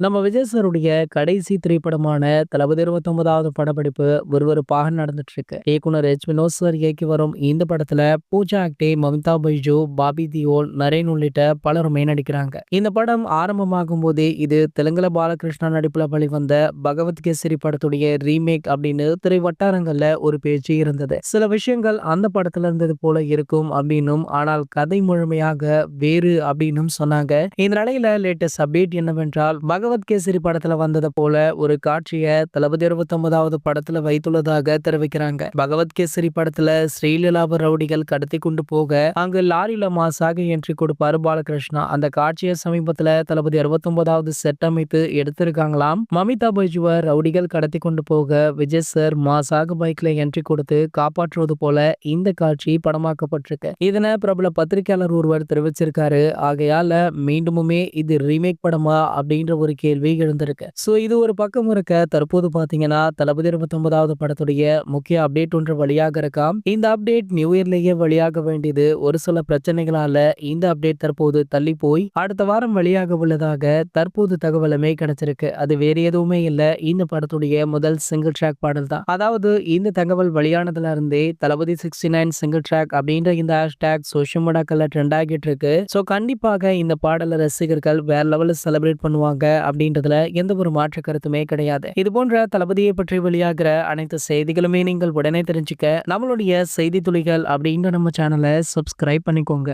நம்ம விஜய் சாருடைய கடைசி திரைப்படமான தளபதி 29வது படப்பிடிப்பு விறுவிறுப்பாக நடந்துட்டு இருக்கு. இயக்குனர் வினோத் சார் இயக்கி வரும் இந்த படத்துல பூஜா ஆக்டே, மமிதா பைஜு, பாபி தியோல், நரேன் உள்ளிட்ட பலருமே நடிக்கிறாங்க. இந்த படம் ஆரம்பமாகும் போதே இது தெலுங்குல பாலகிருஷ்ணா நடிப்புல வெளிவந்த பகவத் கேசரி படத்துடைய ரீமேக் அப்படின்னு திரை வட்டாரங்கள்ல ஒரு பேச்சு இருந்தது. சில விஷயங்கள் அந்த படத்துல இருந்தது போல இருக்கும் அப்படின்னும், ஆனால் கதை முழுமையாக வேறு அப்படின்னும் சொன்னாங்க. இந்த நிலையில லேட்டஸ்ட் அப்டேட் என்னவென்றால் பகவத் கேசரி படத்துல வந்ததை போல ஒரு காட்சியை தளபதி 29வது படத்துல வைத்துள்ளதாக தெரிவிக்கிறாங்க. பகவத் கேசரி படத்துல ஸ்ரீலீலாவை ரவுடிகள் கடத்தி கொண்டு போக அங்கு லாரில மாசாக என்ட்ரி கொடுப்பாரு பாலகிருஷ்ணா. அந்த காட்சியை சமீபத்துல தளபதி 69வது செட் அமைத்து எடுத்திருக்காங்களாம். மமிதா பைஜுவை ரவுடிகள் கடத்தி கொண்டு போக விஜய் சார் மாசாக பைக்ல என்ட்ரி கொடுத்து காப்பாற்றுவது போல இந்த காட்சி படமாக்கப்பட்டிருக்கு. இதனை பிரபல பத்திரிகையாளர் ஒருவர் தெரிவிச்சிருக்காரு. ஆகையால மீண்டுமுமே இது ரீமேக் படமா அப்படின்ற ஒரு கேள்வி எழுந்திருக்கு. சோ இது ஒரு பக்கம் இருக்க, தற்போது பாத்தீங்கன்னா தளபதி 29வது படத்துடைய முக்கிய அப்டேட் ஒன்று வெளியாக இருக்காம். இந்த அப்டேட் நியூ இயர்லயே வெளியாக வேண்டியது ஒரு சில பிரச்சனைகளால இந்த அப்டேட் தற்போது தள்ளி போய் அடுத்த வாரம் வெளியாக உள்ளதாக தற்போது தகவலுமே கிடைச்சிருக்கு. அது வேறு எதுவுமே இல்ல, இந்த படத்துடைய முதல் சிங்கிள் ட்ராக் பாடல் தான். அதாவது இந்த தகவல் வெளியானதுல இருந்தே தளபதி 69 சிங்கிள் ட்ராக் அப்படின்ற இந்த ஹேஷ்டேக் சோஷியல் மீடியாக்கள்ல ட்ரெண்ட் ஆகிட்டு இருக்கு. சோ கண்டிப்பாக இந்த பாடல ரசிகர்கள் வேற லெவல்ல செலிப்ரேட் பண்ணுவாங்க அப்படின்றதுல எந்த ஒரு மாற்று கருத்துமே கிடையாது. இது போன்ற தளபதியை பற்றி வெளியாகிற அனைத்து செய்திகளுமே நீங்கள் உடனே தெரிஞ்சுக்க நம்மளுடைய செய்தி துளிகள் அப்படின்ற நம்ம சேனலை சப்ஸ்கிரைப் பண்ணிக்கோங்க.